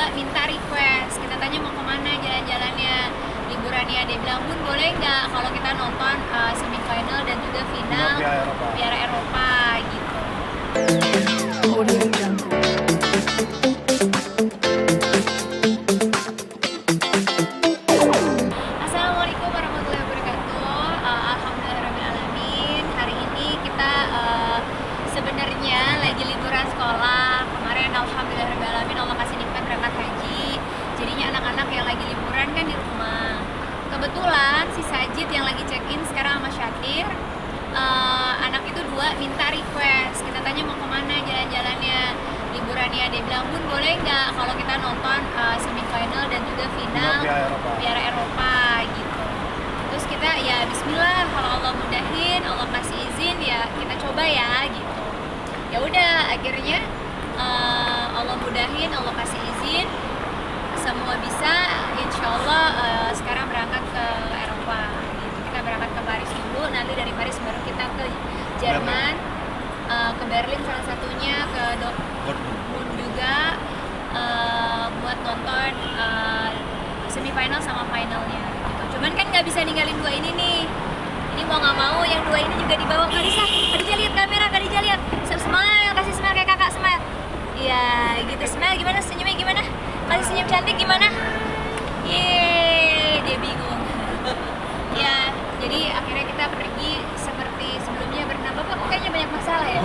dua minta request, kita tanya mau kemana jalan-jalannya, liburannya. Dia bilang, Bun boleh nggak kalau kita nonton semifinal dan juga final Piala Eropa gitu. Assalamualaikum warahmatullahi wabarakatuh. Alhamdulillahirrahmanirrahim. Hari ini kita sebenarnya lagi liburan sekolah. Kemarin alhamdulillahirrahmanirrahim Allah kasih nikmat berangkat haji. Jadinya anak-anak yang lagi liburan kan di rumah. Kebetulan si Sajid yang lagi check-in sekarang sama Syatir, anak itu dua minta request. Kita tanya mau kemana jalan-jalannya, liburannya. Dia bilang, Bun boleh nggak kalau kita nonton semifinal dan juga final Piala Eropa gitu. Terus kita ya Bismillah, kalau Allah mudahin, Allah kasih izin ya kita coba ya gitu. Ya udah akhirnya Allah mudahin, Allah kasih izin, semua bisa, insya Allah sekarang berangkat ke Eropa gitu. Kita berangkat ke Paris dulu, nanti dari Paris baru kita ke Jerman, ke Berlin salah satunya, ke Dortmund juga, buat nonton semifinal sama finalnya gitu. Cuman kan nggak bisa ninggalin dua ini nih. Ini mau nggak mau yang dua ini juga dibawa. Khadijah lihat kamera, Khadijah lihat. Smile, kasih smile kayak kakak, smile. Iya gitu, smile. Gimana senyumnya, gimana? Kasih senyum cantik gimana? Yeay, dia bingung. Ya, jadi akhirnya kita pergi seperti sebelumnya berenam. Bapak kok kayaknya banyak masalah ya?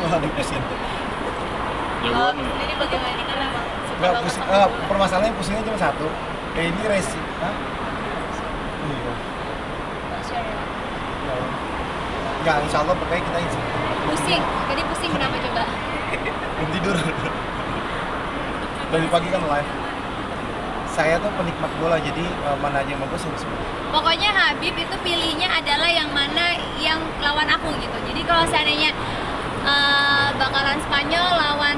Jawab sendiri bagaimana kita memang nggak pusing, permasalahannya pusingnya cuma satu. Ini resi. Hah? Iya. Nggak, insya Allah pokoknya kita izin. Pusing, jadi pusing kenapa coba? Belum tidur. Dari pagi kan live. Saya tuh penikmat bola, jadi mana aja yang bagus harus. Pokoknya Habib itu pilihnya adalah yang mana yang lawan aku gitu. Jadi kalau seandainya bakalan Spanyol lawan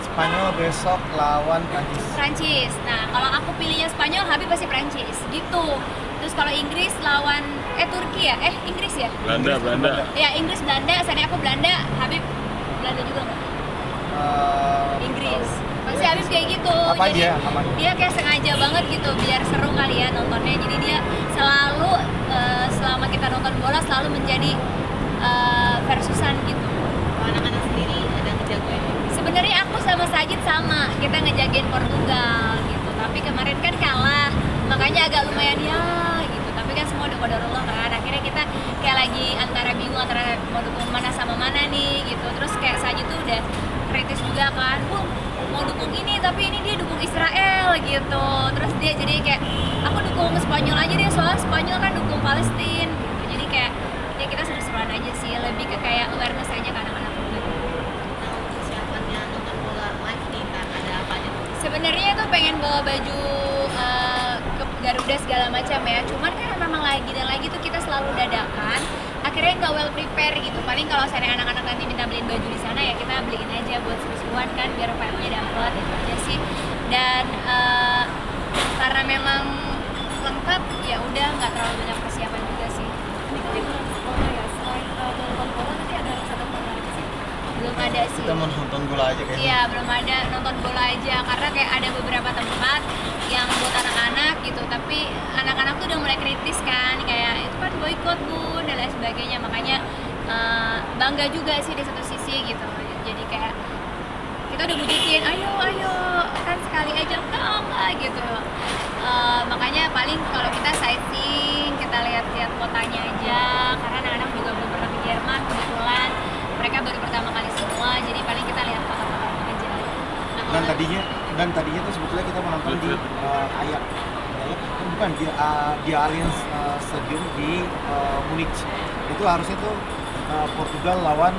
Spanyol besok lawan Prancis. Nah, kalau aku pilihnya Spanyol, Habib pasti Prancis gitu. Terus kalau Inggris lawan Turki ya? Inggris ya? Belanda. Ya, Inggris Belanda, seandainya aku Belanda, Habib Belanda juga nggak? Inggris. Pasti Habib kayak gitu. Apa jadi aja, aman. dia kayak sengaja banget gitu biar seru kali ya nontonnya. Jadi dia selalu selama kita nonton bola selalu menjadi versusan gitu. Kalau anak-anak sendiri ada ngejagoin? Sebenarnya aku sama Sajid sama, kita ngejagain Portugal gitu. Tapi kemarin kan kalah, makanya agak lumayan ya gitu. Tapi kan semua udah qadarullah kan. Akhirnya kita kayak lagi antara bingung antara mau dukung mana sama mana nih gitu. Terus kayak Sajid tuh udah kritis juga kan, mau dukung ini tapi ini dia dukung Israel gitu. Terus dia jadi kayak aku dukung Spanyol aja deh, soalnya Spanyol kan dukung Palestina gitu. Jadi kayak ya kita seru-seruan aja sih, lebih ke kayak awareness aja ke anak-anak juga. Nah, untuk persiapannya nonton bola live nih, kan ada apa aja? Sebenarnya tuh pengen bawa baju ke Garuda segala macam ya, cuman kan memang lagi dan lagi tuh kita selalu dadakan, akhirnya nggak well prepare gitu. Paling kalau saya anak-anak nanti minta beliin baju di sana ya kita beliin aja buat seru-seruan kan, biar filenya dapet itu aja sih. Dan karena memang lengkap ya udah nggak terlalu banyak persiapan juga sih. Belum ada sih. Kita mau nonton bola aja kayaknya. Iya, belum ada, nonton bola aja karena kayak ada beberapa tempat yang buat anak-anak gitu, tapi anak-anak tuh udah mulai kritis kan, kayak itu kan boykot Bun dan lain sebagainya. Makanya bangga juga sih di satu sisi gitu. Jadi kayak kita udah bujukin, ayo kan sekali aja enggak gitu. Makanya paling kalau kita sightseeing, kita lihat-lihat kotanya aja, karena anak-anak juga belum pernah ke Jerman kebetulan. Mereka baru pertama kali semua, jadi paling kita lihat kota-kota aja. Dan tadinya tuh sebetulnya kita menonton di Ajax, bukan di Allianz Stadium di Munich. Itu harusnya tuh Portugal lawan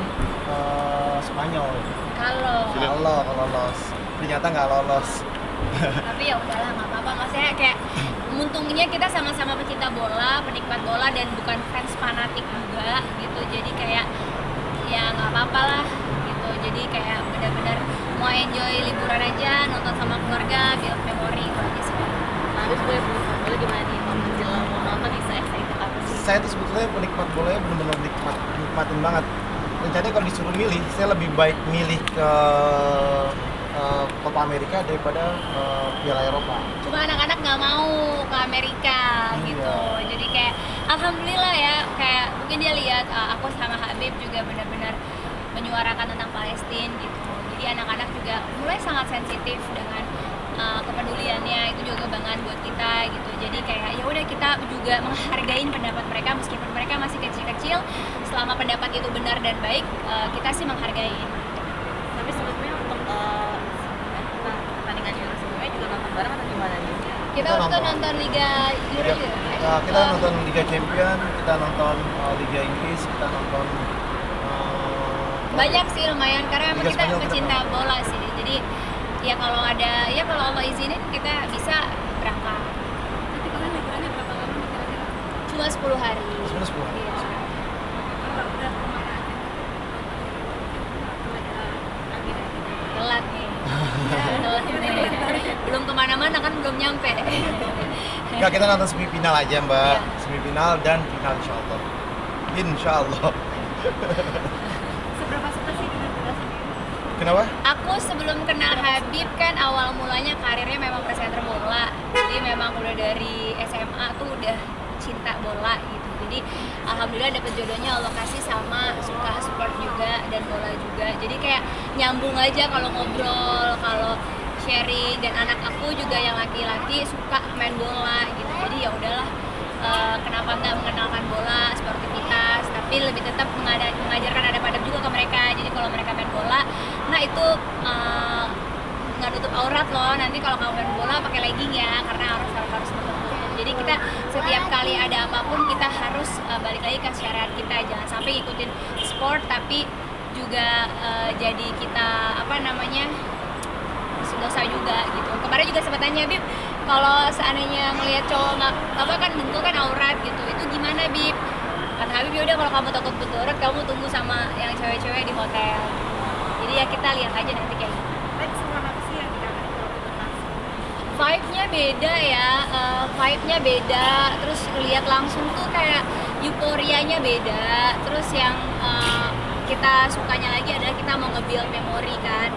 Spanyol. Kalau lolos, ternyata nggak lolos. Tapi ya udahlah, nggak apa-apa. Maksudnya kayak untungnya kita sama-sama pecinta bola, penikmat bola, dan bukan fans fanatik juga gitu. Jadi kayak ya nggak apa-apa lah gitu. Jadi kayak benar-benar mau enjoy liburan aja, nonton sama keluarga, build memori gitu aja sih. Nah, habis boleh gimana nih kalau menjelang mau nonton nih se-excited apa sih? Saya tuh sebetulnya penikmat bolanya benar-benar nikmatin banget. Jadi kalau disuruh milih, saya lebih baik milih ke Copa Amerika daripada Piala Eropa. Cuma anak-anak nggak mau ke Amerika gitu. Jadi kayak alhamdulillah ya, kayak mungkin dia lihat aku sama Habib juga benar-benar menyuarakan tentang Palestina gitu. Jadi anak-anak juga mulai sangat sensitif dengan kepeduliannya, itu juga kebanggaan buat kita gitu. Jadi kayak ya udah, kita juga menghargai pendapat mereka meskipun mereka masih kecil-kecil. Selama pendapat itu benar dan baik, kita sih menghargai. Tapi sebetulnya untuk pertandingan Euro sebelumnya juga nonton bareng atau gimana nih? Kita nonton Liga Euro Ya, juga. kita nonton Liga Champion, kita nonton Liga Inggris, kita nonton Banyak sih lumayan, karena memang Liga kita Spanyol kita pecinta pernah. bola sih. Jadi ya kalau Allah izinin kita bisa berangkat. Nanti kalian liburannya berapa lama nih kira-kira? Cuma 10 hari. Sebenarnya 10 hari. Iya. Udah kemana aja? Telat nih. Telat nih. Belum kemana-mana kan, belum nyampe. Enggak, kita nonton semifinal aja Mbak. Iya. Semifinal dan final insyaallah. Insyaallah. Seberapa suka sih dengan bola sendiri? Kenapa? Aku sebelum kenal Habib kan awal mulanya karirnya memang presenter bola. Jadi memang udah dari SMA tuh udah cinta bola gitu. Jadi alhamdulillah dapet jodohnya Allah kasih, sama suka sport juga dan bola juga. Jadi kayak nyambung aja kalau ngobrol, kalau sharing. Dan anak aku juga yang laki-laki suka main bola gitu. Jadi ya udahlah, kenapa nggak mengenalkan bola, sportivitas, tapi lebih tetap mengajarkan adab-adab juga ke mereka. Jadi kalau mereka main bola, nah itu nggak nutup aurat loh. Nanti kalau kamu main bola pakai legging ya, karena harus nutup. Jadi kita setiap kali ada apapun kita harus balik lagi ke syariat kita. Jangan sampai ngikutin sport tapi juga jadi kita dosa juga gitu. Kemarin juga sempat tanya, Bib, kalau seandainya ngelihat cowok nggak kan dengkul kan aurat gitu, itu gimana Bib? Kata Habib, yaudah kalau kamu takut aurat kamu tunggu sama yang cewek-cewek di hotel. Jadi ya kita lihat aja nanti kayak gitu. Baik, semua apa sih yang dikangenin kalau nonton langsung? Vibe-nya beda ya, vibe-nya beda, terus lihat langsung tuh kayak euforianya beda. Terus yang kita sukanya lagi adalah kita mau nge-build memori kan,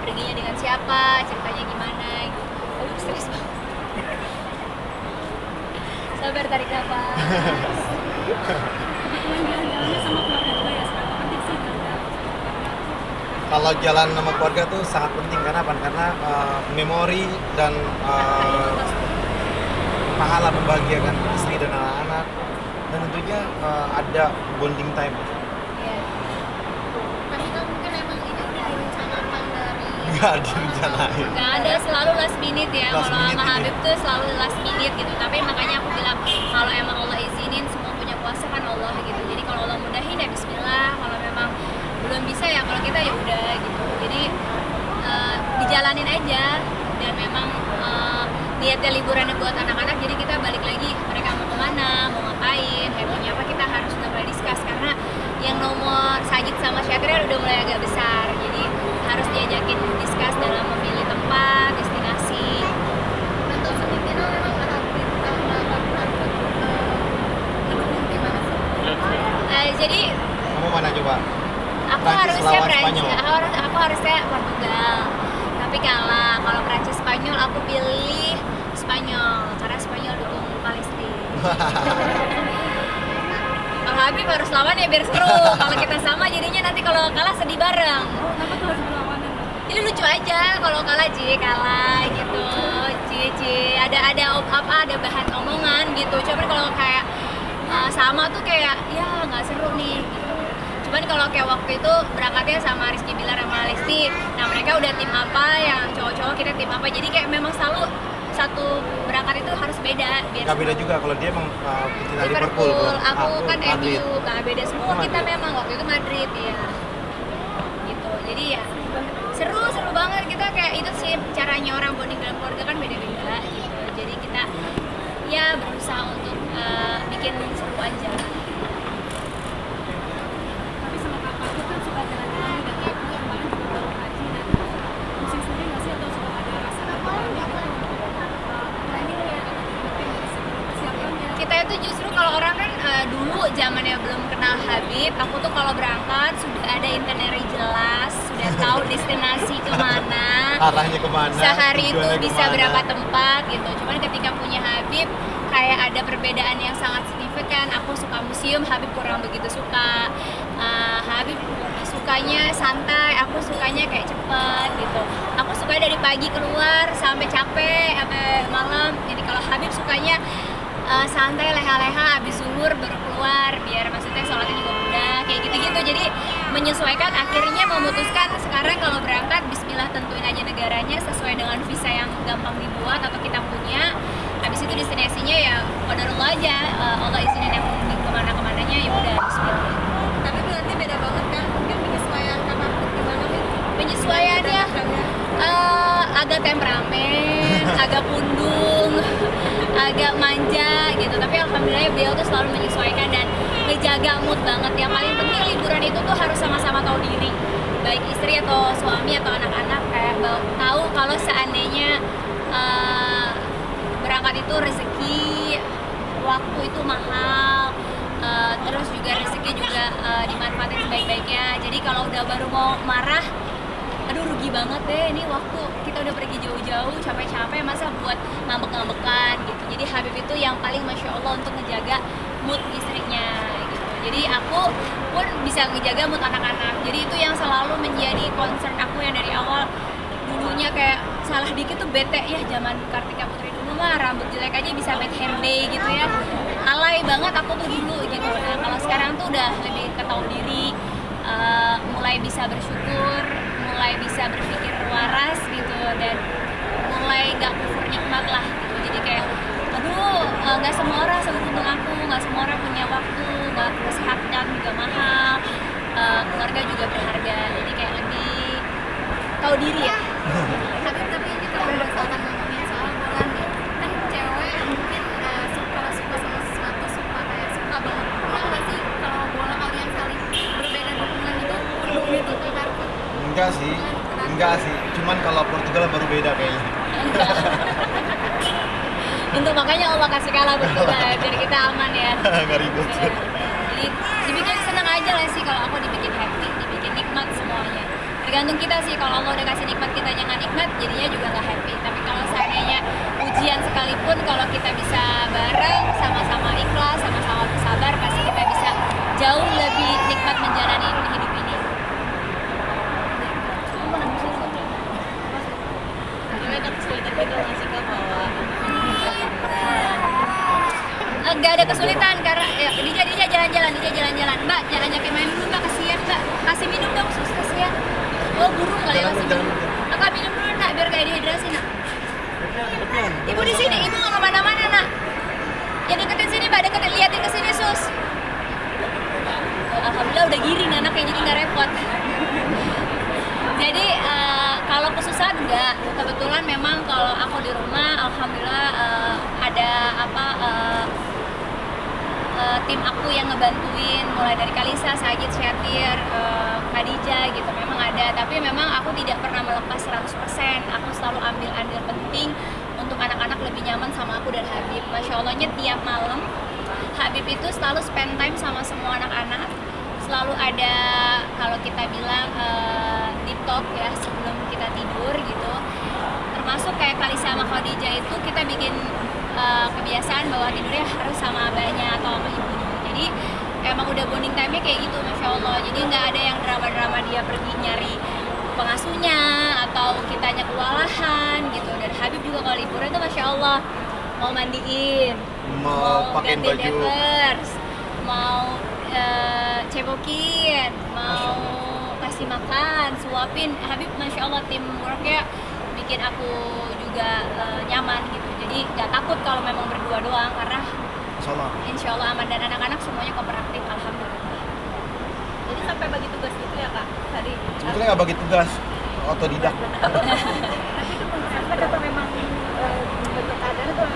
perginya dengan siapa, ceritanya gimana gitu. Aduh, stres banget. Sabar, tarik nafas. Kebetulan jalan-jalannya sama keluarga juga ya, seberapa penting sih jalan-jalan? Kalau jalan sama keluarga tuh sangat penting, karena apa? Karena memori dan pahala membahagiakan istri dan anak-anak, dan tentunya ada bonding time. Iya. Tapi kan mungkin emang ini udah direncanakan dari Nggak direncanain. nggak ada, selalu last minute ya. Last Kalau minute sama ini. Habib tuh selalu last minute gitu. Tapi makanya aku bilang kalau emang Allah izinin, semua punya kuasa kan Allah gitu. Jadi kalau Allah mudahin ya Bismillah. Kalau memang belum bisa ya kalau kita ya udah gitu. Jadi dijalanin aja. Dan memang niatnya liburannya buat anak-anak. Jadi kita balik lagi, mereka mau kemana, mau ngapain, hebohnya apa, kita harus udah mulai discuss. Karena yang nomor Sajid sama Syatria udah mulai agak besar. Jadi harus diajakin discuss dalam memilih tempat, destinasi. Untuk semifinal memang ada ngedukung tim mana sih? Jadi Kamu mana coba? aku Prancis harusnya lawan Prancis, Spanyol. aku harusnya Portugal, tapi kalah. Kalau Prancis Spanyol aku pilih Spanyol karena Spanyol dukung Palestina. Kalau Habib harus lawan ya biar seru. Kalau kita sama jadinya nanti kalau kalah sedih bareng. Kenapa tuh harus berlawanan? Jadi lucu aja kalau kalah kalah gitu. Ada bahan omongan gitu. Cuman kalau kayak sama tuh kayak ya nggak seru nih gitu. Cuman kalau kayak waktu itu berangkatnya sama Rizky Bilar sama Lesti, nah mereka udah tim apa, yang cowok-cowok kita tim apa, jadi kayak memang selalu satu berangkat itu harus beda biar Nggak beda juga kalau dia emang pecinta Liverpool. aku kan Madrid. MU, nah beda semua Madrid. kita memang waktu itu Madrid ya gitu. Jadi ya seru banget, kita kayak itu sih caranya orang bonding dalam keluarga kan beda-beda gitu. Jadi kita ya berusaha untuk bikin seru aja. Tapi sama kakak tuh kan suka jalan-jalan dan aku kemarin juga baru haji dan pusing sendiri nggak sih, atau suka ada rasa apa-apa planning ya atau mungkin persiapannya? Kita itu justru kalau orang kan dulu zamannya belum kenal Habib, aku tuh kalau berangkat sudah ada itinerary jelas, sudah tahu destinasi kemana, arahnya kemana, sehari itu tujuannya bisa kemana. berapa tempat gitu. Cuman ketika punya Habib kayak ada perbedaan yang sangat signifikan. Aku suka museum, Habib kurang begitu suka. Habib sukanya santai, aku sukanya kayak cepet gitu. Aku suka dari pagi keluar sampai capek, sampai malam. Jadi kalau Habib sukanya santai, leha-leha, habis zuhur baru keluar, biar maksudnya sholatnya juga mudah, kayak gitu-gitu. Jadi menyesuaikan, akhirnya memutuskan sekarang kalau berangkat, bismillah tentuin aja negaranya sesuai dengan visa yang gampang dibuat atau kita punya. Habis itu destinasinya ya qadarullah aja, Allah izinin yang kemana-kemananya, ya udah bismillah. Tapi berarti beda banget kan, mungkin penyesuaian kakak gimana nih? Penyesuaiannya agak temperamen, agak pundung, agak manja gitu. Tapi alhamdulillah beliau tuh selalu menyesuaikan dan ngejaga mood banget. Yang paling penting liburan itu tuh harus sama-sama tahu diri, baik istri atau suami atau anak-anak, kayak tahu kalau seandainya berangkat itu rezeki, waktu itu mahal, terus juga rezeki juga dimanfaatin sebaik-baiknya. Jadi kalau udah baru mau marah, aduh rugi banget deh, ini waktu kita udah pergi jauh-jauh capek-capek masa buat ngambek-ngambekan gitu. Jadi Habib itu yang paling masya Allah untuk ngejaga mood istrinya gitu. Jadi aku pun bisa ngejaga mood anak-anak. Jadi itu yang selalu menjadi concern aku yang dari awal. Dulunya kayak salah dikit tuh bete ya, zaman Kartika Putri dulu mah rambut jelek aja bisa bad hair day gitu ya, alay banget aku tuh dulu gitu. Nah kalau sekarang tuh udah lebih ketahui diri, mulai bisa bersyukur, mulai bisa berpikir waras gitu, dan mulai gak kufur nikmat lah gitu. Jadi kayak aduh, gak semua orang seberuntung aku, gak semua orang punya waktu, gak kesehatan juga mahal, keluarga juga berharga. Jadi kayak lebih tahu diri ya. Tapi ini kalau misalkan ngomongin soal bola nih, kan cewek mungkin kalau suka sama sesuatu suka banget. Pernah nggak sih kalau bola kalian saling berbeda dukungan itu perlu gitu ke kartu? Enggak sih, cuman kalau Portugal baru beda kayaknya. Untuk makanya Allah kasih kalah berdua biar kita aman ya. Nggak ribut. Jadi dibikin senang aja lah sih, kalau aku dibikin happy, dibikin nikmat semuanya. Tergantung kita sih, kalau Allah udah kasih nikmat kita jangan nikmat, jadinya juga nggak happy. Tapi kalau seandainya ujian sekalipun, kalau kita bisa bareng, sama-sama ikhlas, sama-sama bersabar, pasti kita bisa jauh lebih nikmat menjalani hidup ini. Gimana kan kesulitan gitu ngasih ke bawah Nggak ada kesulitan karena ya, Dija jalan-jalan, Mbak jangan ajakin main dulu Mbak, kasihan Mbak, kasih minum dong sus, kasihan. Oh burung kali ya, kasih minum. Kakak minum dulu nak, biar kayak dehidrasi nak. Ibu di sini, ibu nggak kemana-mana nak. Ya deketin sini Mbak, liatin ke sini sus. Alhamdulillah udah giring anaknya, jadi nggak repot. Jadi kalau kesusahan enggak, kebetulan memang kalau aku di rumah alhamdulillah ada tim aku yang ngebantuin, mulai dari Kalisa, Sajid, Syatir, Khadijah gitu, memang ada. Tapi memang aku tidak pernah melepas 100%. Aku selalu ambil andil penting untuk anak-anak lebih nyaman sama aku dan Habib. Masya Allahnya tiap malam Habib itu selalu spend time sama semua anak-anak. Selalu ada, kalau kita bilang deep talk ya sebelum kita tidur gitu. Termasuk kayak Kalisa sama Khadijah itu kita bikin kebiasaan bahwa tidurnya harus sama abahnya atau sama ibunya. Jadi emang udah bonding time-nya kayak gitu, Masya Allah. Jadi nggak ada yang drama-drama dia pergi nyari pengasuhnya atau kitanya kewalahan gitu. Dan Habib juga kalau liburan tuh Masya Allah mau mandiin, Mau pakein ganti baju. diapers, mau cebokin, mau kasih makan, suapin. Habib Masya Allah teamworknya bikin aku juga nyaman gitu. Jadi nggak takut kalau memang berdua doang, karena Salah. insya Allah aman, dan anak-anak semuanya kooperatif alhamdulillah. jadi sampai bagi tugas gitu ya kak tadi. Sebetulnya nggak bagi tugas, otodidak.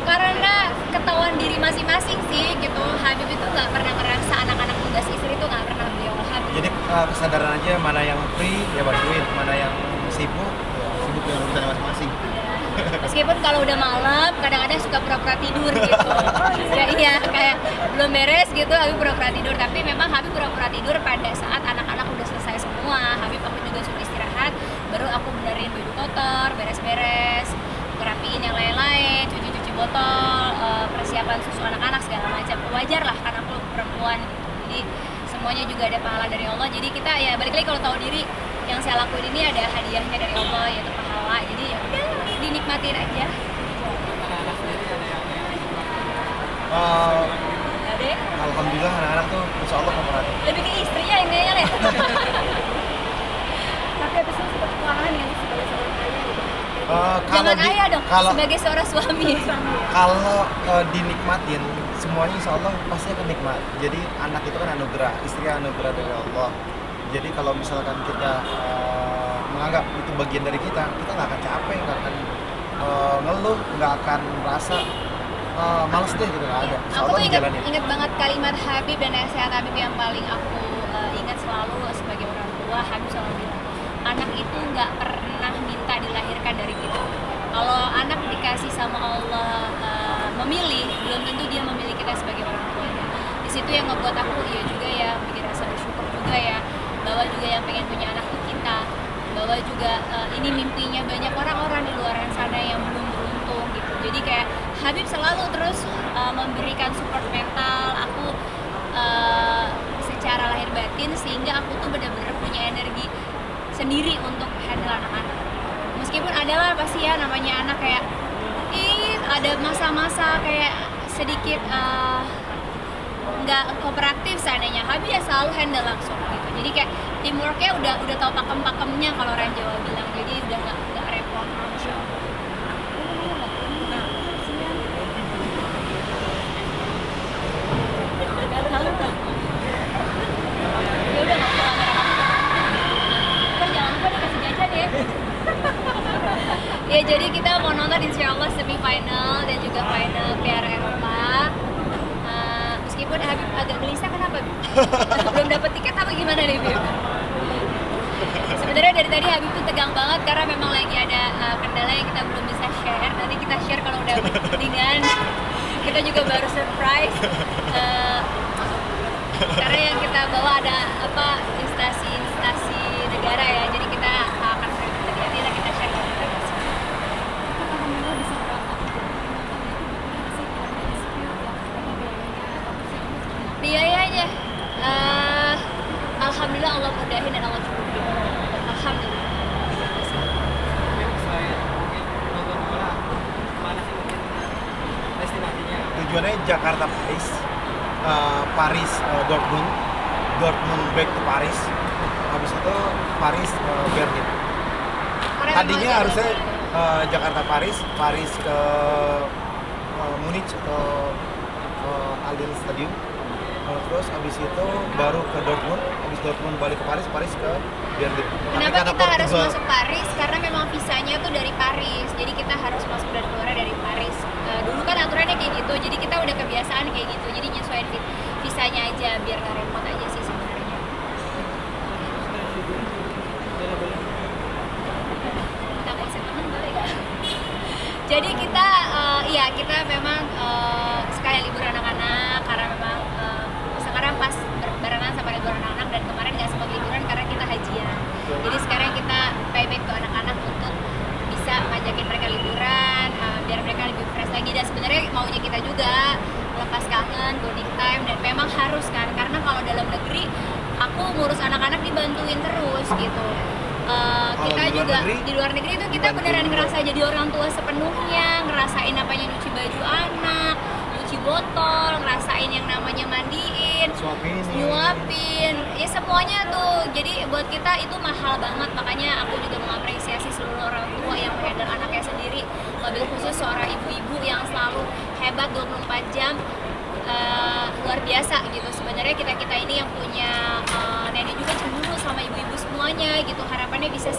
Karena ketahuan diri masing-masing sih gitu. Habib itu nggak pernah ngerasa anak-anak tugas istri itu nggak pernah beliau Habib. Jadi kesadaran aja mana yang free ya bantuin, mana yang sibuk dengan urusannya masing-masing. Meskipun kalau udah malam kadang-kadang suka pura-pura tidur gitu. Ya iya, kayak belum beres gitu Habib pura-pura tidur. Tapi memang Habib pura-pura tidur pada saat anak-anak udah selesai semua. Habib aku juga suruh istirahat, baru aku benerin baju kotor, beres-beres, ngerapiin yang lain-lain, cuci-cuci botol, persiapan susu anak-anak segala macam. Wajar lah karena aku perempuan gitu. Jadi semuanya juga ada pahala dari Allah. Jadi kita ya balik lagi kalau tahu diri yang saya lakuin ini ada hadiahnya dari Allah yaitu pahala. Jadi ya udah dinikmatin aja. Adek, Alhamdulillah anak-anak tuh insya Allah kooperatif. lebih ke istrinya yang ngeyel ya. Tapi habis itu sempat kewalahan ya sebagai seorang ayah gitu. Jangan ayah dong, kalau sebagai seorang suami. kalau dinikmatin semuanya insya Allah pasti akan nikmat. Jadi anak itu kan anugerah, istri anugerah dari Allah. Jadi kalau misalkan kita menganggap itu bagian dari kita nggak akan capek, nggak akan ngeluh, nggak akan merasa males deh gitu, nggak ada. Insya Aku Allah tuh dijalanin. ingat banget kalimat Habib dan nasihat Habib yang paling aku ingat selalu sebagai orang tua. Habib selalu bilang, anak itu nggak pernah minta dilahirkan dari kita. Kalau anak dikasih sama Allah memilih, belum tentu dia memilih kita sebagai orang tuanya. Di situ yang ngebuat aku ya juga ya bikin rasa bersyukur juga ya, bahwa juga yang pengen punya anak itu kita, bahwa juga ini mimpinya banyak orang-orang di luar sana yang belum beruntung gitu. Jadi kayak Habib selalu terus memberikan support mental aku secara lahir batin, sehingga aku tuh benar-benar punya energi sendiri untuk handle anak-anak. Meskipun adalah pasti ya namanya anak kayak ada masa-masa kayak sedikit nggak kooperatif seandainya, Habib ya selalu handle langsung gitu. Jadi kayak teamworknya udah tahu pakem-pakemnya kalau orang Jawa bilang, jadi udah nggak repot. Ya udah nggak usah kamera. Jangan lupa dikasih jajan ya. Ya jadi kita mau nonton insya Allah semifinal dan juga final Piala Eropa. Meskipun Habib agak gelisah, kenapa Bib? Belum dapat tiket apa gimana nih Bib? Sebenarnya dari tadi Habib tuh tegang banget karena memang lagi ada kendala yang kita belum bisa share. Nanti kita share kalau udah mendingan. Kita juga baru surprise. Karena yang kita bawa ada instansi negara ya. Jadi kita akan hati-hati dan kita share kalau kita bisa. Alhamdulillah bisa berangkat untuk penontonnya itu bagaimana sih kalau ada dispute ya berapa biayanya atau persiapannya? Biayanya alhamdulillah Allah mudahin dan Allah cukupin. Alhamdulillah. Tujuannya Jakarta Paris, Paris Dortmund, Dortmund back to Paris, habis itu Paris Berlin. Karena Tadinya memang harusnya Jakarta Paris, Paris ke Munich atau Allianz Stadium, terus habis itu baru ke Dortmund, habis Dortmund balik ke Paris, Paris ke Berlin. Tapi Kenapa karena kita harus Portugal- masuk Paris? Karena memang visanya tuh dari Paris, jadi kita harus masuk dan keluar dari Paris. Dulu kan aturannya kayak gitu, jadi kita udah kebiasaan kayak gitu, jadi nyesuaiin visanya aja biar nggak repot aja sih sebenarnya. Kita konsep temen boleh nggak? Jadi kita memang sekali libur anak-anak karena memang sekarang pas barengan sama libur anak-anak, dan kemarin nggak sempat liburan karena kita hajian. Jadi sekarang kita payback ke anak-anak untuk bisa ngajakin mereka liburan, biar mereka lebih fresh lagi. Dan sebenarnya maunya kita juga lepas kangen, bonding time, dan memang harus kan, karena kalau dalam negeri aku ngurus anak-anak dibantuin terus gitu. Kita di luar juga negeri, di luar negeri itu kita dibantuin beneran juga. ngerasa jadi orang tua sepenuhnya, ngerasain namanya nyuci baju anak, nyuci botol, ngerasain yang namanya mandiin, nyuapin, ya semuanya tuh. Jadi buat kita itu mahal banget, makanya aku juga mengapresiasi seluruh orang tua yang menghandle anaknya sendiri, lebih khusus seorang ibu-ibu yang selalu hebat 24 jam. Luar biasa gitu. Sebenarnya kita ini yang punya nenek juga cemburu sama ibu-ibu semuanya gitu, harapannya bisa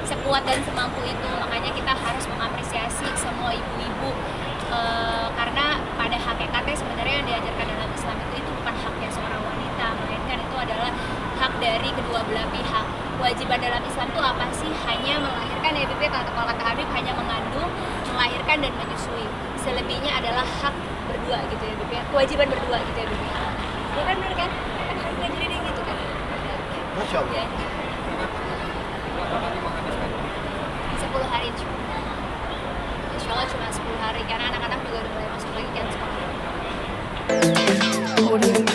sekuat dan semampu itu. Makanya kita harus mengapresiasi semua ibu-ibu, karena pada hakikatnya sebenarnya yang diajarkan dalam Islam itu bukan haknya seorang wanita, melainkan itu adalah hak dari kedua belah pihak. Kewajiban dalam Islam itu apa sih? Hanya melahirkan ya Bib, kalau kata Habib hanya mengandung, melahirkan dan menyusui. Selebihnya adalah hak berdua gitu ya Bib ya, kewajiban berdua gitu ya Bib. Bukan bener kan? Kan Habib ngajarin yang gitu kan? Masya Allah. Ya. 10 hari insya Allah. Audio